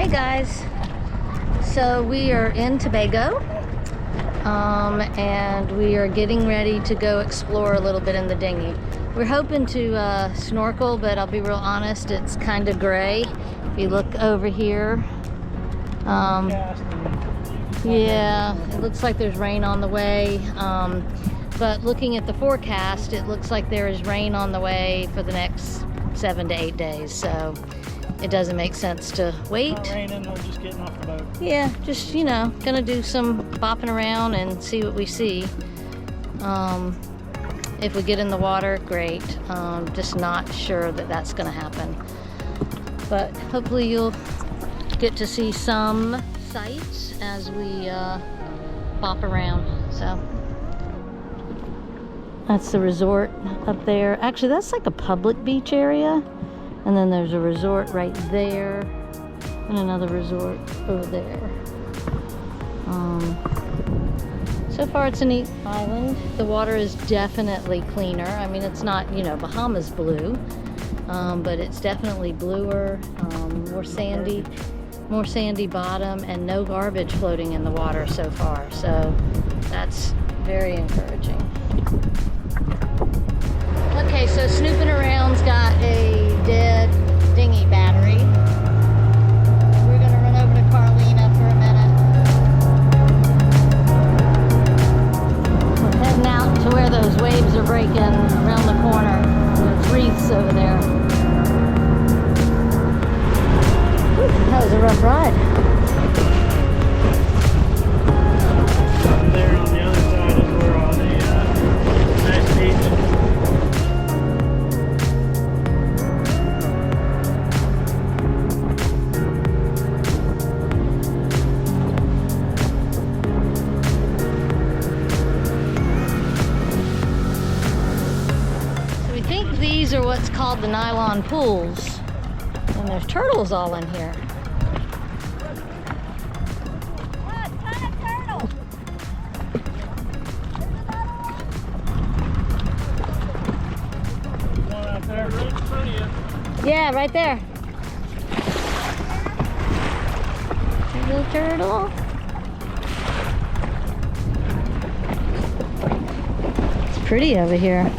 guys, so we are in Tobago and we are getting ready to go explore a little bit in the dinghy. We're hoping to snorkel, but I'll be real honest, it's kind of gray. If you look over here, yeah, it looks like there's rain on the way, but looking at the forecast, it looks like there is rain on the way for the next 7 to 8 days, so it doesn't make sense to wait. Not raining, we're just getting off the boat. Yeah, just, you know, gonna do some bopping around and see what we see. If we get in the water, great. Just not sure that that's gonna happen. But hopefully you'll get to see some sights as we bop around. So that's the resort up there. Actually, that's like a public beach area. And then there's a resort right there and another resort over there. So far it's a neat island. The water is definitely cleaner. I mean, it's not, you know, Bahamas blue, but it's definitely bluer, more sandy bottom, and no garbage floating in the water so far. So that's very encouraging. Okay, so snooping around's got a dead dinghy battery. We're gonna run over to Carlina for a minute. We're heading out to where those waves are breaking around the corner. There's reefs over there. Whew, that was a rough ride. There on the other side is where all the nice beach. These are what's called the Nylon pools, and there's turtles all in here. What kind of turtle? One out there right in front of you. Yeah, right there. Little turtle. It's pretty over here.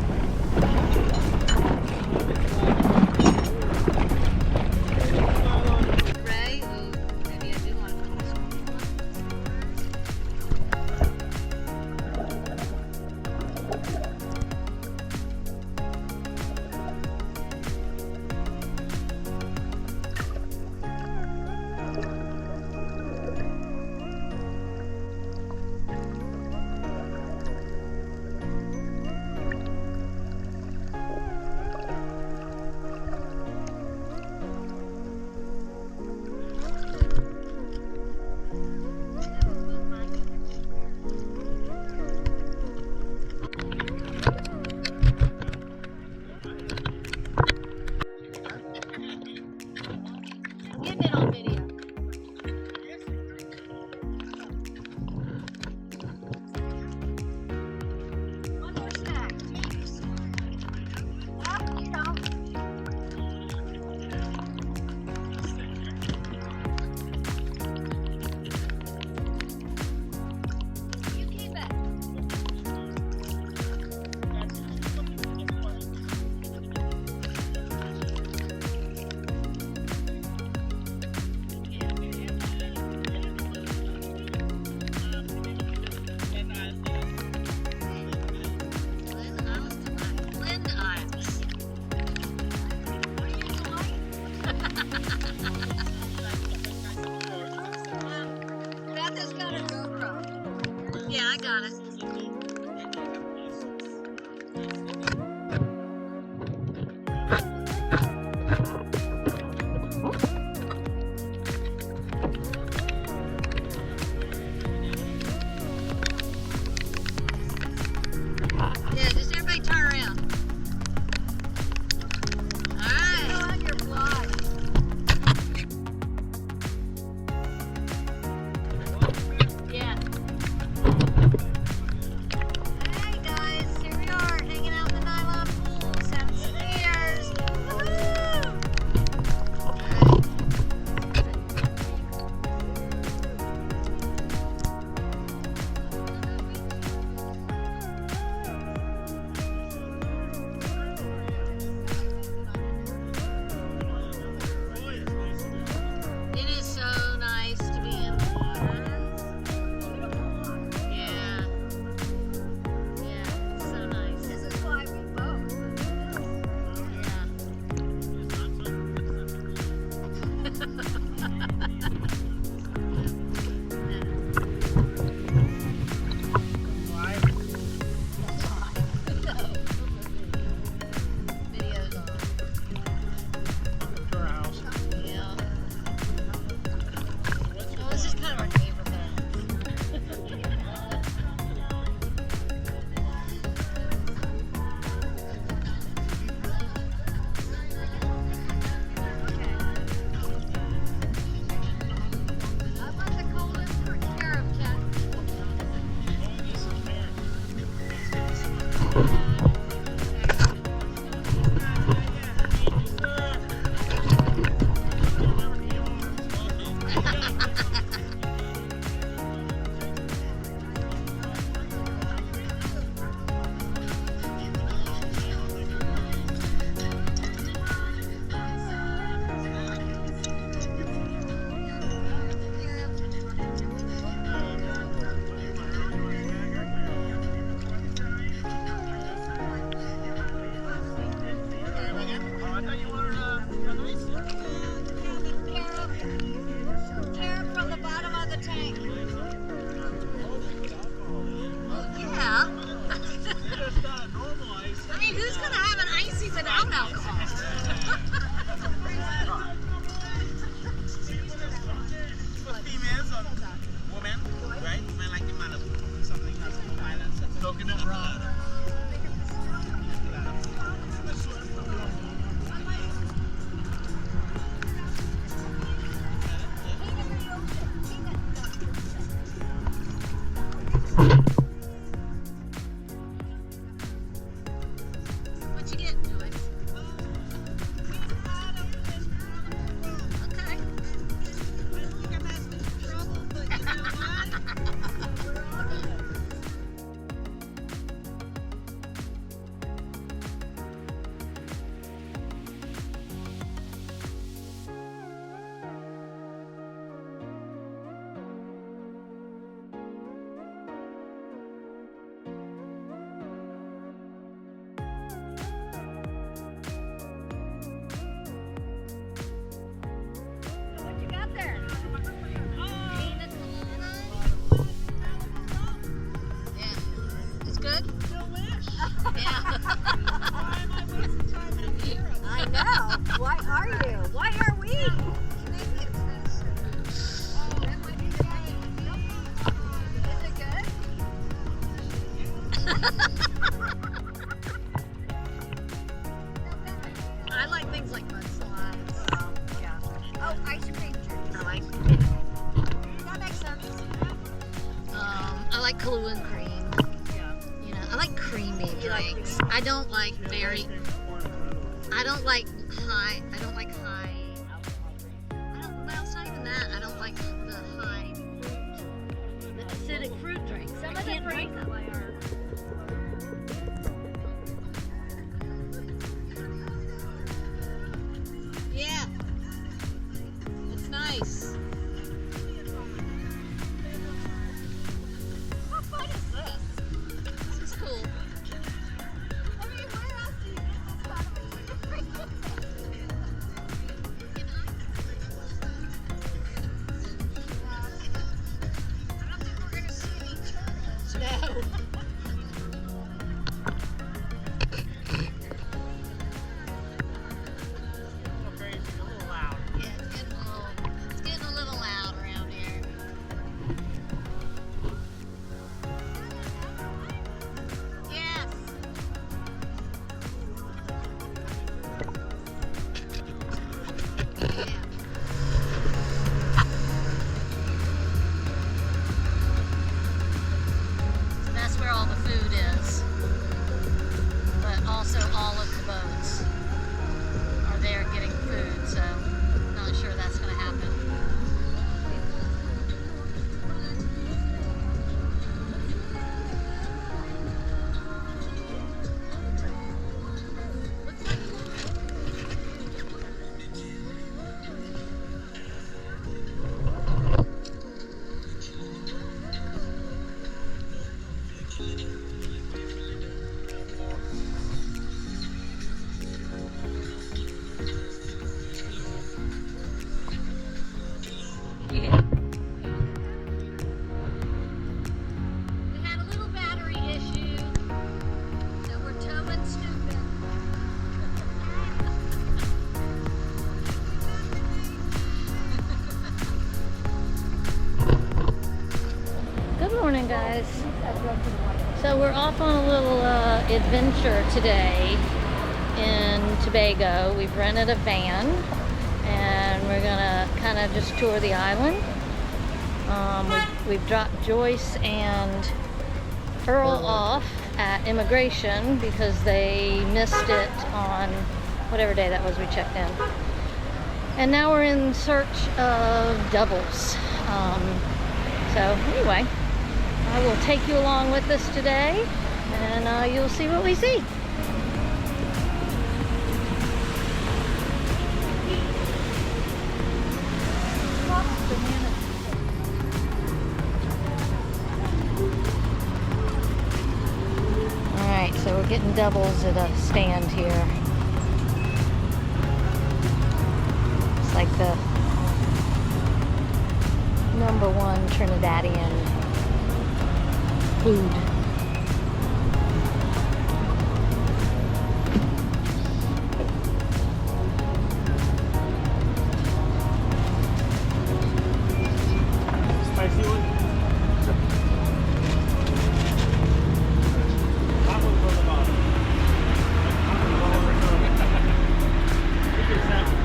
Yeah, I got it. Yeah, just everybody turn around. All right. Go on your fly. are you? Why are we? Is it good? I like things like mudslides. Yeah. Oh, ice cream drinks. I like. That makes sense. I like Kahlua and cream. Yeah. You know, I like creamy You like drinks. I don't like very. I don't like high. I don't like high. Well, it's not even that. I don't like the high fruit, the acidic fruit drinks. Some I of the can't drink fruit them. Yeah, it's nice. How fun is this? This is cool. I mean, where else do you get this kind of experience? I don't think we're gonna see any turtles. No. Crazy, a little loud. Yeah, it's getting a little loud around here. Yes. Yeah. So that's where all the food is. But also all of the boats are there getting food, so not sure that's going to happen. Yeah. We had a little battery issue, so we're towing stupid. Good morning, guys. So we're off on a little adventure today in Tobago. We've rented a van and we're gonna kind of just tour the island. We've dropped Joyce and Earl off at immigration because they missed it on whatever day that was we checked in. And now we're in search of doubles. So anyway, I will take you along with us today and you'll see what we see. Alright, so we're getting doubles at a stand here. It's like the #1 Trinidadian food. Spicy one? Hot one's on the bottom. Hot one's all over the You can sample.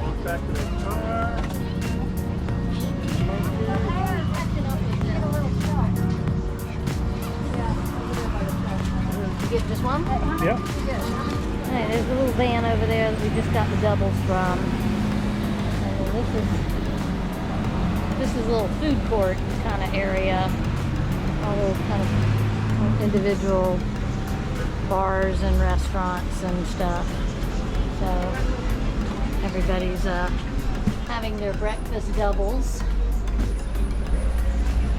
Walk back to the car. You get just one? Yep. Alright, there's a little van over there that we just got the doubles from. And this is a little food court kind of area. All those kind of individual bars and restaurants and stuff. So everybody's having their breakfast doubles.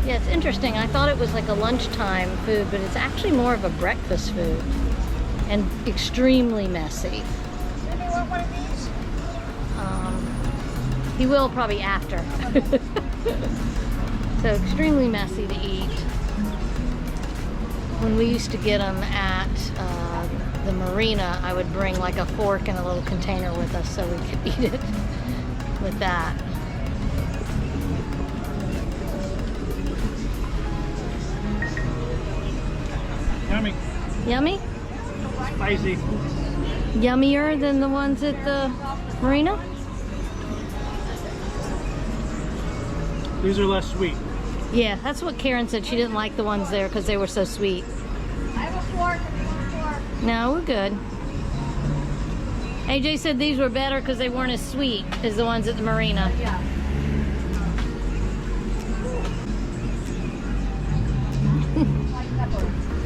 Yeah, it's interesting. I thought it was like a lunchtime food, but it's actually more of a breakfast food and extremely messy. Maybe want one of these? He will probably after. So extremely messy to eat. When we used to get them at marina, I would bring like a fork and a little container with us so we could eat it with that. Yummy. Yummy? Spicy. Yummier than the ones at the marina? These are less sweet. Yeah, that's what Karen said. She didn't like the ones there because they were so sweet. I have a fork if you want a fork. No, we're good. AJ said these were better because they weren't as sweet as the ones at the marina. Yeah.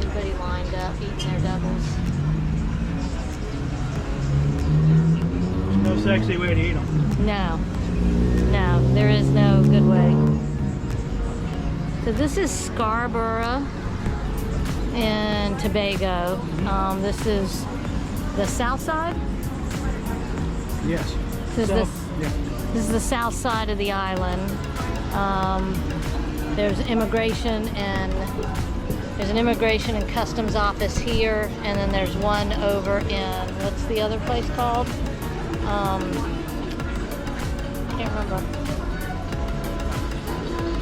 Everybody lined up eating their doubles. There's no sexy way to eat them. No, no, there is no good way. So this is Scarborough and Tobago. This is the south side. Yes. This, So, this, yeah. this is the south side of the island. There's immigration and customs office here, and then there's one over in, what's the other place called? Can't remember.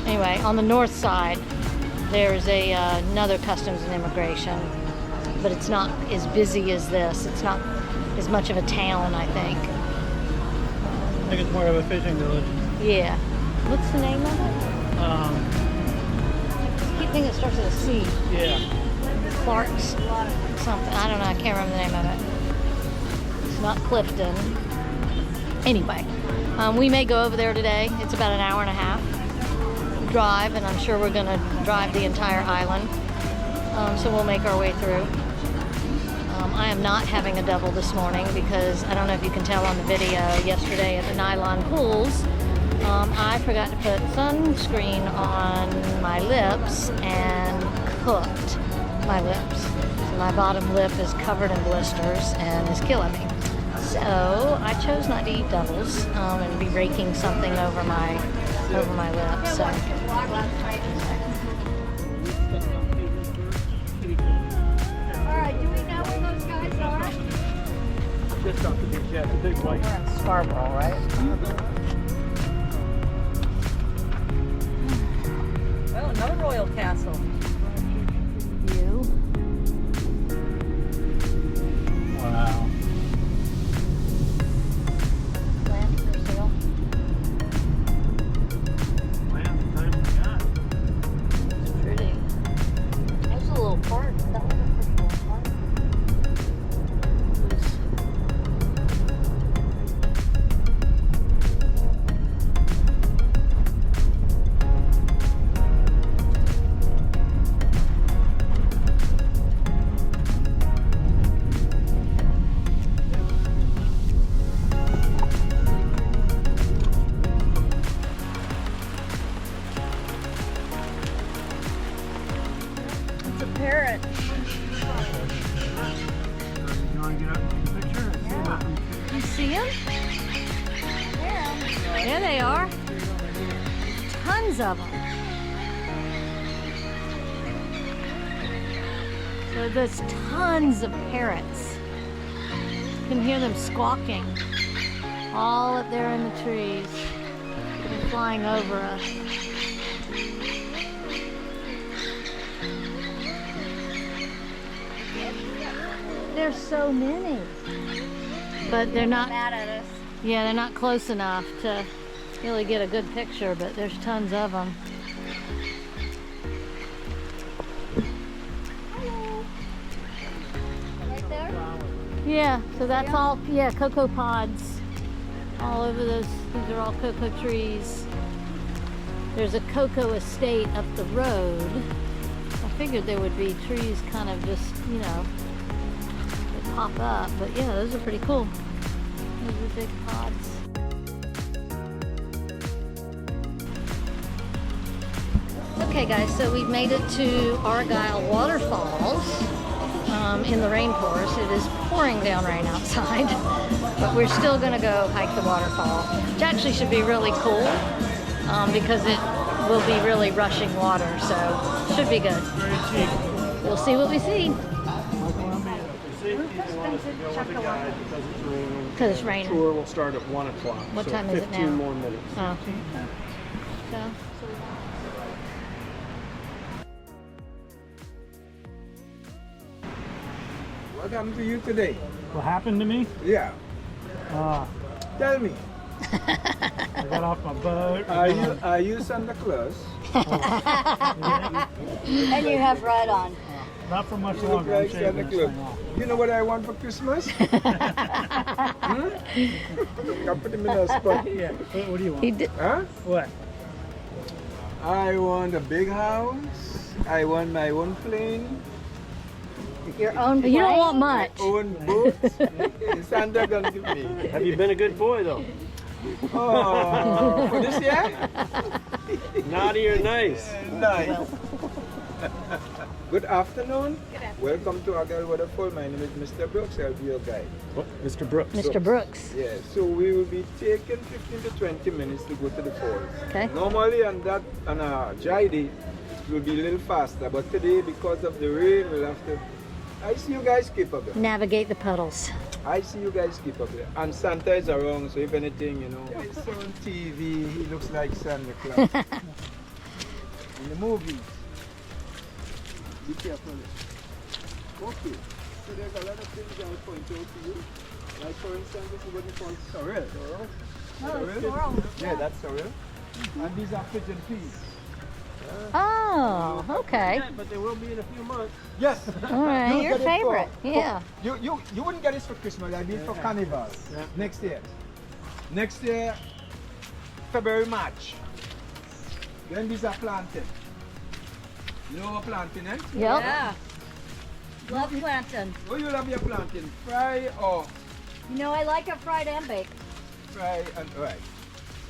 Anyway, on the north side, there's another customs and immigration, but it's not as busy as this. It's not as much of a town, I think. I think it's more of a fishing village. Yeah. What's the name of it? I keep thinking it starts with a C. Yeah. Clark's something. I don't know. I can't remember the name of it. It's not Clifton. Anyway, we may go over there today. It's about an hour and a half drive, and I'm sure we're going to drive the entire island. So we'll make our way through. I am not having a double this morning because I don't know if you can tell on the video yesterday at the Nylon pools. I forgot to put sunscreen on my lips and cooked my lips. So my bottom lip is covered in blisters and is killing me. So I chose not to eat doubles and be raking something over my lips. So. Alright, do we know where those guys are? Just off the beach, yeah, the big white. We're in Scarborough, right? Oh, another royal castle. View. Wow. Land for sale. Land the time we got. It's pretty. There's a little park. That was a pretty little park. It's a parrot. You want to get up and take a picture? And see what we You see them? Yeah. There they are. Tons of them. So there's tons of parrots. You can hear them squawking all up there in the trees. They're flying over us. There's so many. But they're not Mad at us. Yeah, they're not close enough to really get a good picture, but there's tons of them. Hello. Right there? Yeah, so that's all, yeah, cocoa pods all over those. These are all cocoa trees. There's a cocoa estate up the road. I figured there would be trees kind of just, you know, they pop up, but yeah, those are pretty cool. Those are big pods. Okay guys, so we've made it to Argyle Waterfalls in the rainforest. It is pouring down rain outside, but we're still gonna go hike the waterfall, which actually should be really cool because it will be really rushing water, so should be good. very cheap. We'll see what we see. Columbia, for safety Go with a guide because it's raining. 'Cause it's raining. Tour will start at 1 o'clock. What so time is it 15 now? more minutes. Oh. So, What happened to you today? What happened to me? Yeah. Tell me. I got off my boat. Are you Santa Claus? And you have red on. Not for much You look longer. I'm like shaving Santa this Claus. thing off. You know what I want for Christmas? Hmm? Can put him in a spot. Yeah. What do you want? he did. Huh? What? I want a big house. I want my own plane. Your own You don't plane? want much. Own boat. Santa gonna give me. Have you been a good boy though? Oh, for this year? Naughty or nice? Nice. Good afternoon. Welcome to Argyle Waterfall. My name is Mr. Brooks. I'll be your guide. What? Mr. Brooks. Mr. Brooks. Yeah, so we will be taking 15 to 20 minutes to go to the falls. Okay. Normally on a dry day, it will be a little faster, but today because of the rain, we'll have to. I see you guys keep up there. Navigate the puddles. I see you guys keep up there. And Santa is around, so if anything, you know. I saw on TV, he looks like Santa Claus. In the movies. Be careful. Okay. So there's a lot of things I'll point out to you. Like for instance, this is what we call sorrel. Sorrel? Yeah, that's sorrel. And these are pigeon peas. Oh, okay. Yeah, but they will be in a few months. Yes. All right. You'll Your get it favorite. for- Yeah. You wouldn't get this for Christmas. I mean for Carnival. Yeah. Next year. Next year, February, March. Then these are planted. You know what planting, eh? Yep. Yeah. Love plantain. Oh, you love your planting. Fry or You know, I like it fried and baked. fry and right.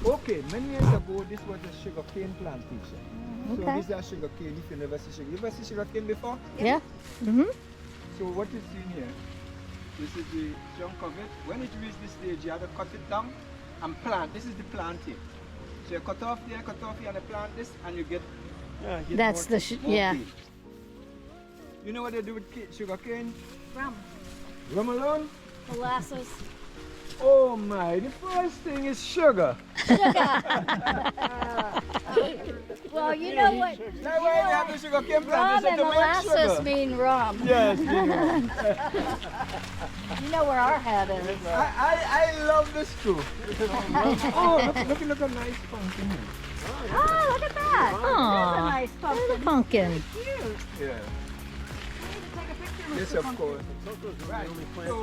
Okay, many years ago, this was a sugarcane plantation. So Okay. these are sugarcane. If you never see sugar, you ever see sugarcane before? Yeah. Mhm. So what you see here, this is the chunk of it. When it reaches this stage, you have to cut it down and plant. This is the planting. So you cut off there, cut off here, and you plant this, and you get. Yeah, get That's more- the more yeah. cane. You know what they do with sugarcane? Rum. Rum alone? Molasses. Oh my! The first thing is sugar. Well, you know what? That's why we have the sugarcane Rum plantation and to make molasses sugar. mean rum. Yes. You know where our head is. I love this too. Oh, look at nice pumpkin here. Oh, look at that. Aw. That's a nice pumpkin. Pumpkin. Yeah. Yes, of course. Right. So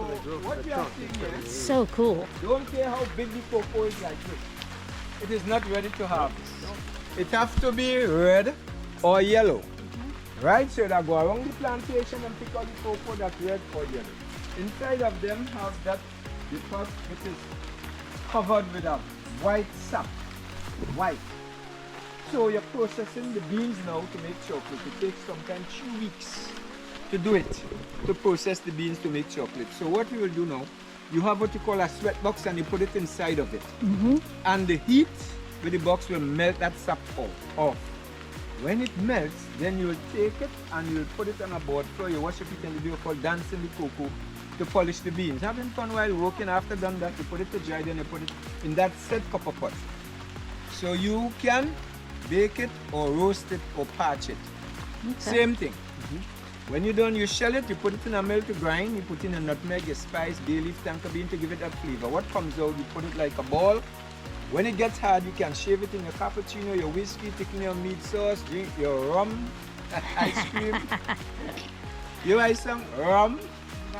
what we are seeing here, So cool. don't care how big the cocoa is like this. It is not ready to harvest. It has to be red or yellow. Right? So they go around the plantation and pick out the cocoa that's red or yellow. Inside of them have that the top which is covered with a white sap. White. So you're processing the beans now to make chocolate. It takes sometimes 2 weeks to do it, to process the beans to make chocolate. So what we will do now, you have what you call a sweat box and you put it inside of it. And the heat with the box will melt that sap off. When it melts, then you will take it and you will put it on a board floor. You wash it in the video called dancing the cocoa to polish the beans. Having fun while working. After done that, you put it to dry, then you put it in that set copper pot. So you can bake it or roast it or parch it. Same thing. When you're done, you shell it, you put it in a mill to grind, you put in a nutmeg, a spice, bay leaf, tonka bean to give it that flavor. What comes out, you put it like a ball. When it gets hard, you can shave it in your cappuccino, your whiskey, thicken your meat sauce, drink your rum, ice cream. You like some rum,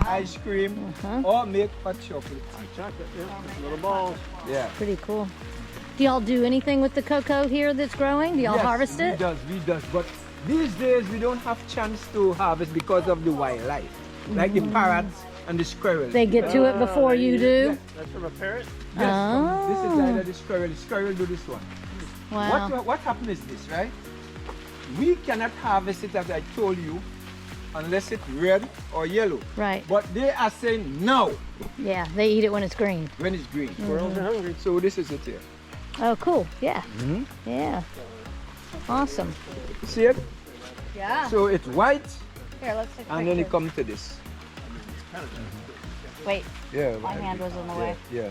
ice cream, or make hot chocolate. Chocolate, yeah. Little balls. Yeah. Pretty cool. Do y'all do anything with the cocoa here that's growing? Do y'all Yes, harvest it? We does. But these days we don't have chance to harvest because of the wildlife, like the parrots and the squirrels. They get to it before you do? That's from a parrot? Yes, Oh. this is either the squirrel. The squirrel do this one. Wow. What happened is this, right? We cannot harvest it as I told you unless it's red or yellow. Right. But they are saying no Yeah, they eat it when it's green. when it's green. Squirrels are hungry. So this is it here. Oh, cool. Yeah. Yeah. Awesome. See it? Yeah. So it's white Here, let's take a and then it picture. comes to this. Wait, Yeah. my hand was in the way. Yeah.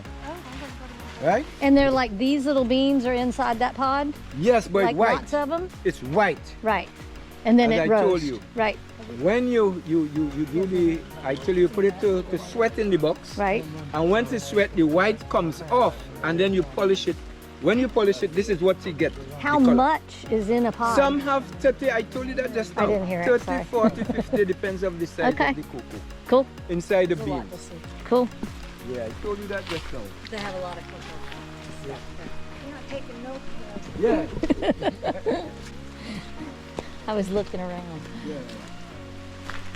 Right? And they're like these little beans are inside that pod? Yes, but Like white. lots of them? It's white. Right. And then As it I roasts. told you. Right, When you do the, I tell you put it to sweat in the box. right. And once it's sweat, the white comes off, and then you polish it. When you polish it, this is what you get. How the color. much is in a pod? Some have 30, I told you that just now. I didn't hear it, 30, sorry. 40, 50, depends of the size Okay. of the cocoa. Cool, Inside the There's a lot to beans. see. cool. Yeah, I told you that just now. They have a lot of cocoa. You're not taking notes. Yeah. I was looking around. Yeah.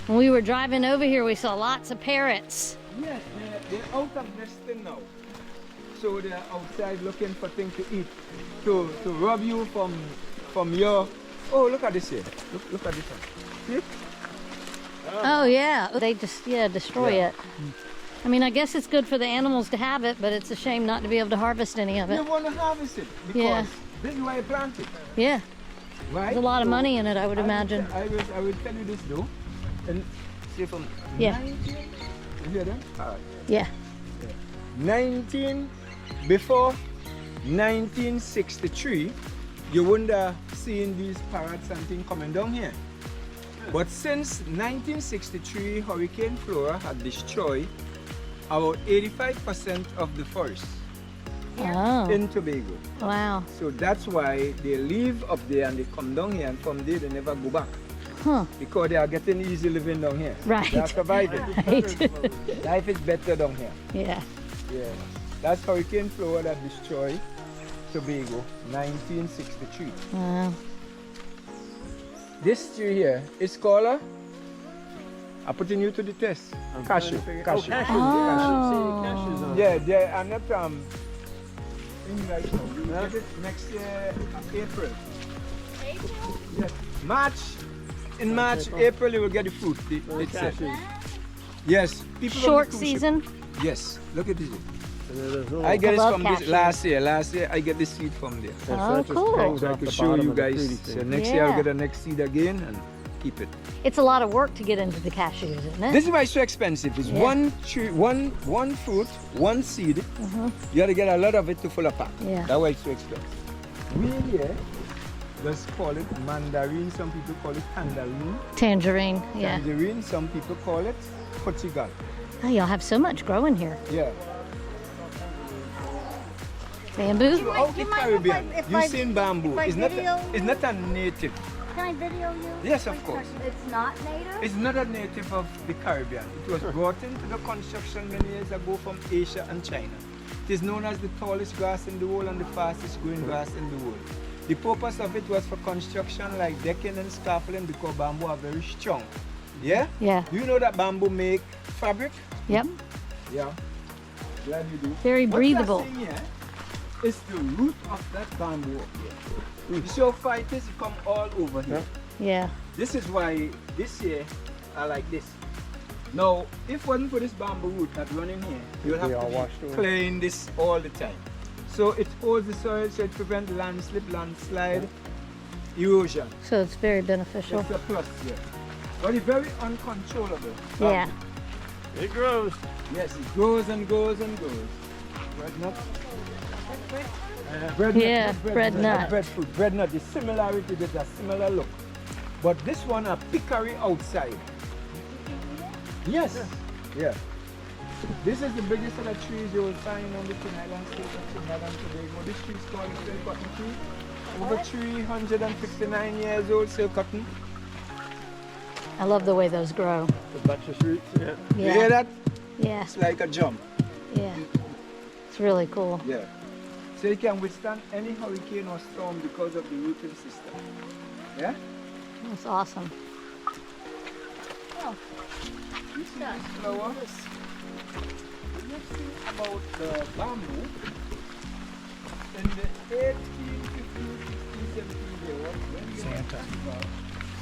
When we were driving over here, we saw lots of parrots. Yes, they're out of nesting now. So they're outside looking for things to eat. To rob you from your... Oh, look at this here. Look at this one. See? Oh yeah, they just destroy Yeah. it. I mean, I guess it's good for the animals to have it, but it's a shame not to be able to harvest any of You it. want to harvest it because Yeah. this is why you plant it, Yeah, right? there's a lot of So money in it, I would imagine. I will tell you this though. And see from Yeah. 19, you hear them? All right. Yeah. 19 before 1963, you wouldn't have seen these parrots and things coming down here. But since 1963, Hurricane Flora had destroyed about 85% of the forest Oh, in Tobago. wow. So that's why they live up there and they come down here, and from there they never go back Huh. because they are getting easy living down here. Right. They are surviving. Right. Life is better down here. Yeah. Yeah. That's Hurricane Flora that destroyed Tobago, 1963. Wow. This tree here is called I'm putting you to the test. Cashew. Cashew. Oh. Yeah, I'm not in right now. You get it next year, April. Yes. March. In March, April, you will get the fruit. It's yes. People on Short the cruise ship- season? Yes. Look at this. I get I it love from this cashews. last year. Last year, I get the seed from there. Oh, cool. So I could show you guys. So next year, I'll get the next seed again and keep it. It's a lot of work to get into the cashews, isn't it? This is why it's so expensive. It's Yeah. one tree, one fruit, one seed. You got to get a lot of it to fill a pack. Yeah. That's why it's so expensive. We here just call it mandarin. Some people call it tangerine. Tangerine, yeah. Tangerine. Some people call it Portugal. Oh, y'all have so much growing here. Yeah. Bamboo? Out the Caribbean, if you've I- seen bamboo. if I It's not. video It's not a native. Can I video you? Yes, of course. It's not native? It's not a native of the Caribbean. It was brought into the construction many years ago from Asia and China. It is known as the tallest grass in the world and the fastest growing grass in the world. The purpose of it was for construction like decking and scaffolding because bamboo are very strong. Yeah? Yeah. Do you know that bamboo make fabric? Yep. Yeah. Glad you do. Very What breathable. you're seeing here is the root of that bamboo up here. You show fighters come all over here. Yeah. This is why this year are like this. Now, if wasn't for this bamboo root not running here, you'll have to be clearing this all the time. So it holds the soil, so it prevents landslip, landslide, erosion. So it's very beneficial. It's a plus here. But it's very uncontrollable. Yeah. It grows. Yes, it grows and grows and grows. Bread nut. Bread Yeah, nut, bread nut. Breadfruit. Bread nut. The similarity, there's a similar look. But this one a pickery outside. Yes. Yeah. This is the biggest of the trees you will find on the Nylon state of Trinidad and Tobago. This tree is called the silk cotton tree. Over 359 years old silk cotton. I love the way those grow. A bunch of roots. Yeah. You Yeah. hear that? Yeah. It's like a jump. Yeah. It's really cool. Yeah. So it can withstand any hurricane or storm because of the rooting system. Yeah? That's awesome. You see this flower? You see about the bamboo in the 18, 15, 16, 17 years when we had festival,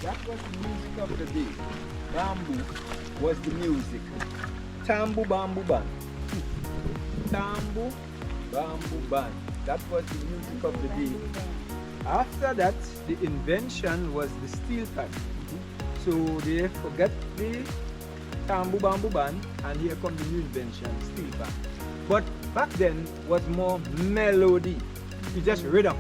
that was the music of the day. Bamboo was the music. Tambu bamboo band. Tambu bamboo band. That was the music of the day. After that, the invention was the steel pan. So they forget the bamboo band, and here come the new invention, steel band. But back then was more melody. It's just rhythm.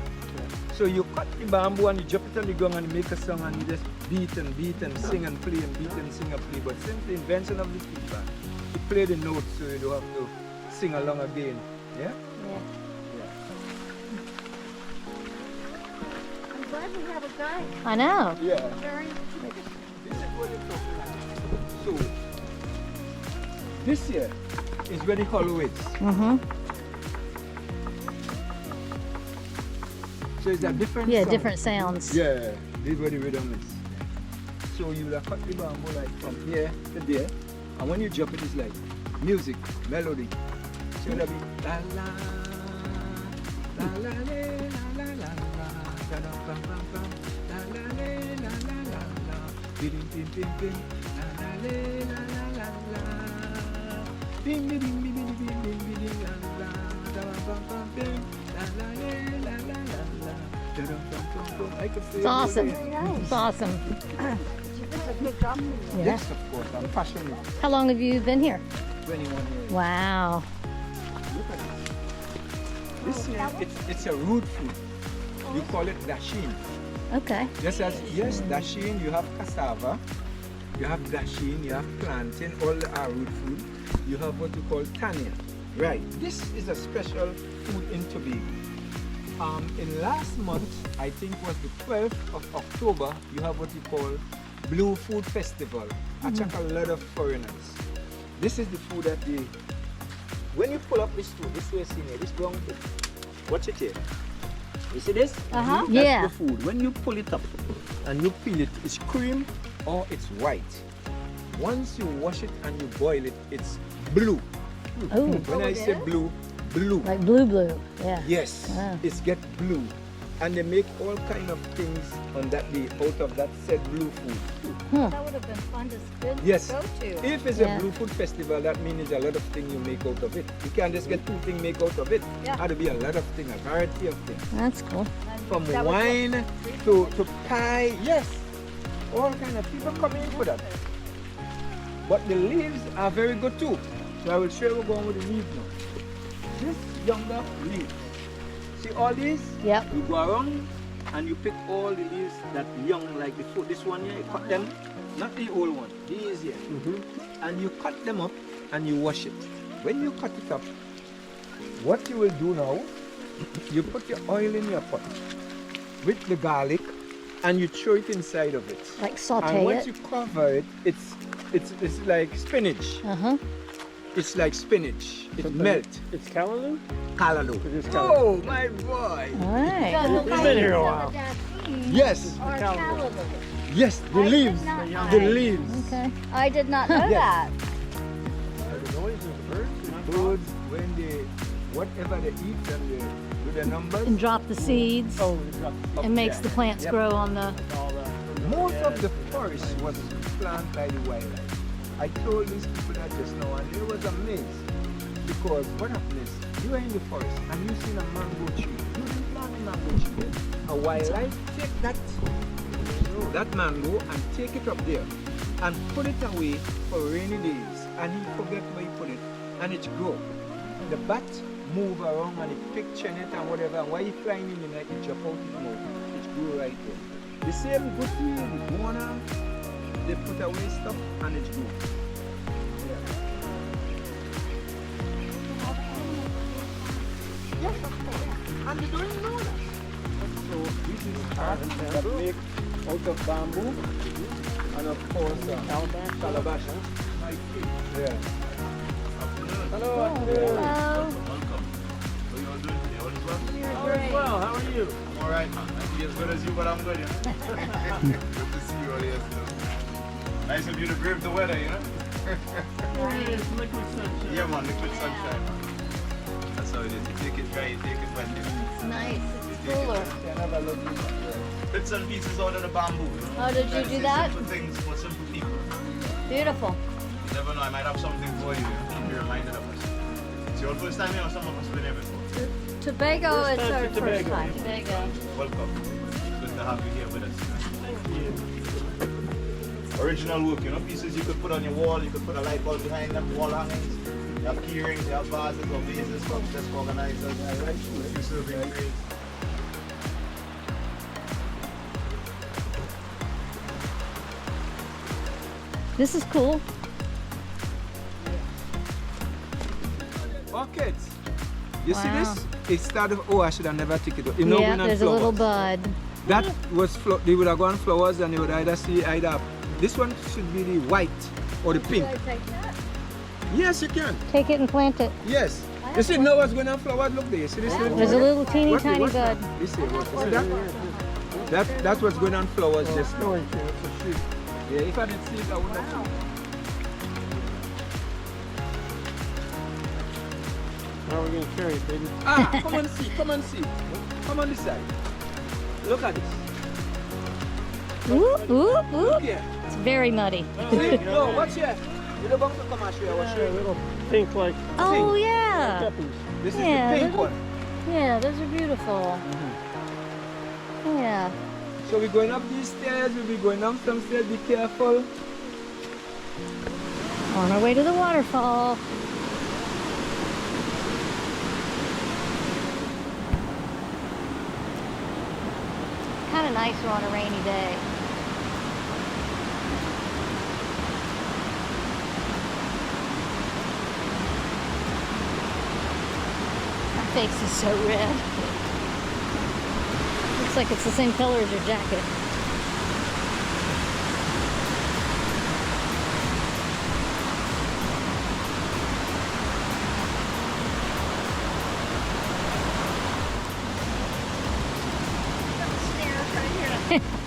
So you cut the bamboo and you drop it on the ground and you make a song and you just beat and sing and play and beat and sing and play. But since the invention of the steel band, you play the notes so you don't have to sing along again. Yeah? Yeah. I'm glad we have a guy I know. Yeah. during. This is what you're talking about. So, this here is where the hollow is. Mm-hmm. So it's a different Yeah, sound. different sounds. Yeah, this is where the rhythm is. So you will cut the bamboo like from here to there, and when you drop it, it's like music, melody. So it'll be la la la la la la la la da da bam bam bam la la la la la la bim bim bim bim la la la la la bim bim bim bim bim bim bim bim la la da bam bam bim la la la la la la da da bam bam bam. I can say It's awesome. it. It's awesome. It's a good job. Yeah. Yes, of course. I'm passionate. How long have you been here? 21 years. Wow. Look at this. This here, it's a root food. You call it dasheen. Okay. Just as, yes, dasheen, you have cassava, you have dasheen, you have plantain, all are root food. You have what you call tanya. Right. This is a special food in Tobago. In last month, I think was the 12th of October, you have what you call Blue Food Festival. Attract a lot of foreigners. This is the food that they, when you pull up this food, this way seen here, this brown thing, watch it here. You see this? Uh-huh. That's Yeah. the food. When you pull it up and you peel it, it's cream or it's white. Once you wash it and you boil it, it's blue. Oh, When I say blue, blue. like blue. Yeah. Yes, Ah. it's get blue. And they make all kind of things on that day out of that said blue food. That would have been fun to Yes. go to. If it's Yeah. a blue food festival, that means there's a lot of things you make out of it. You can't just get two things make out of it. Yeah. Had to be a lot of things, a variety of things. That's cool. From That was wine to pie, yes. All kind of people come in for that. But the leaves are very good too. So I will show you what's going with the leaves now. This younger leaves. See all these? Yep. You go around and you pick all the leaves that young, like the food. This one here, you cut them, not the old one, these here. And you cut them up and you wash it. When you cut it up, what you will do now, you put your oil in your pot with the garlic and you throw it inside of it. Like And saute once it. you cover it, it's like spinach. Uh-huh. It's like spinach. It melts. It's callaloo? Callaloo. It is Oh, my boy. All right. You've been here a while. Yes. Or Callaloo. callaloo. Yes, the I did leaves. not know. The leaves. Okay. I did not know Yes. that. The noise of the birds? Birds, when they, whatever they eat and they do the numbers. And drop the seeds. Oh, they dropped It makes the plants Yep. grow on the. all that. Most of the forest was planted by the wildlife. I told these people that just now and they was amazed. Because what happened is, you are in the forest and you see a mango tree. You didn't plant a mango tree. A wildlife take that mango and take it up there and put it away for rainy days. And he forget where he put it. And it grow. The bat move around and it picture it and whatever. And while he flying in the night, it jump out his mouth. It grew right there. The same good thing, the corner, they put away stuff and it grew. Yes, of course. And they don't even know that. So this is art that make out of bamboo and of course calabash. Yeah. Hello. Hello. Well, how are you? I'm alright, man. I be as good as you, but I'm good, you know. Good to see you all here, so. Nice of you to brave the weather, you know. It's liquid sunshine. Yeah, man, liquid sunshine, man. That's how it is. You take it dry, you take it wet. It's nice. You It's take it cooler. wet. Bits and pieces out of the bamboo, you know. Oh, did you Try to do say that? Simple things for simple people. Beautiful. You never know, I might have something for you. Be reminded of us. It's your first time here, or some of us been here before. Tobago First is time our to first Tobago. time. Tobago. Welcome. Good to have you here with us. original wood, you know, pieces you could put on your wall, you could put a light bulb behind them, wall hangings, you have key rings, you have vases or vases, cups, desk organizers, you serving trays. This is cool. Orchids. You see Wow. this? It started. Oh, I should have never taken it. You know, Yeah, when on there's a little flowers. bud. That was they would have gone flowers and you would either see either. This one should be the white or the pink. Yes, you can. Take it and plant it. Yes. You see now what's going on flowers? Look there. You see this? There's a little teeny What's tiny what's bud. that? You see, see that? That's what's going on flowers just now. Yeah, if I didn't see it, I wouldn't have seen it. How are we going to carry it, baby? Ah, come and see, come and see. Come on this side. Look at this. Ooh, ooh, ooh. Look here. It's very muddy. See? No, watch here. You're going to come and show you. I will show A you. little pink like Oh yeah. peppies. This is Yeah, the pink little- one. Yeah, those are beautiful. Yeah. So we're going up these stairs, we'll be going up some stairs, be careful. On our way to the waterfall. Kind of nicer on a rainy day. My face is so red. Looks like it's the same color as your jacket. Stairs right here.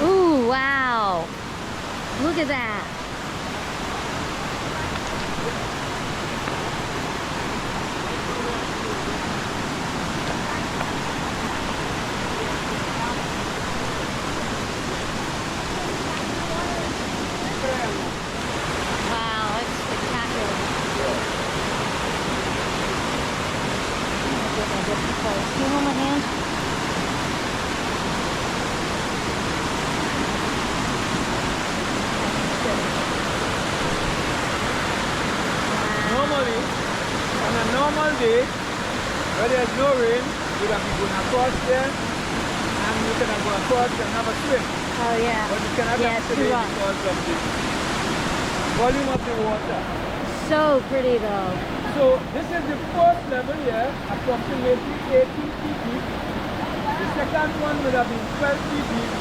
Ooh, wow. Look at that. Wow, it's spectacular. Get my different clothes. Can you hold my hand? Normally, on a normal day, where there's no rain, you can be going across there and you can go across and have a swim. Oh yeah. But you cannot Yeah, have it's today too rough. because of the volume of the water. So pretty though. So this is the first level here, approximately 18 feet deep. The second one would have been 12 feet deep.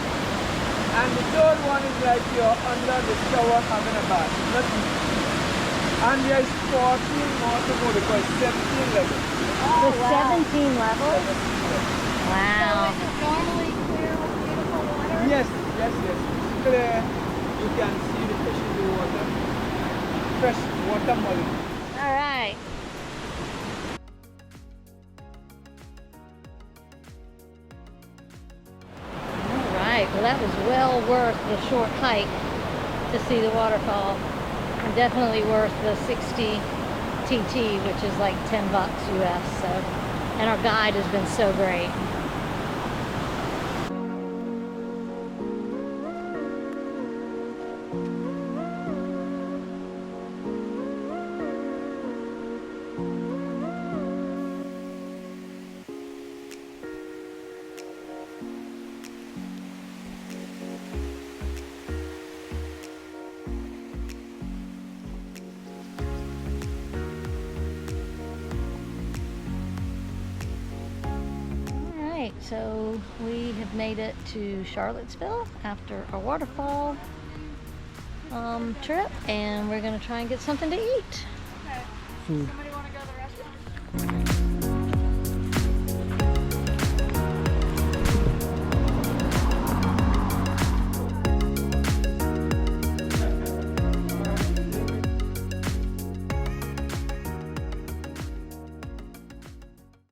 And the third one is like you're under the shower having a bath. Not deep. And there is 14 more to go because 17 levels. The 17 levels? Wow. So is it normally clear with beautiful water? Yes, yes, yes. It's clear. You can see the fish in the water. Fresh water molecule. All right. All right. Well, that was well worth the short hike to see the waterfall. And definitely worth the 60 TT, which is like $10 US. So, and our guide has been so great. so we have made it to Charlottesville after our waterfall trip, and we're gonna try and get something to eat. Food.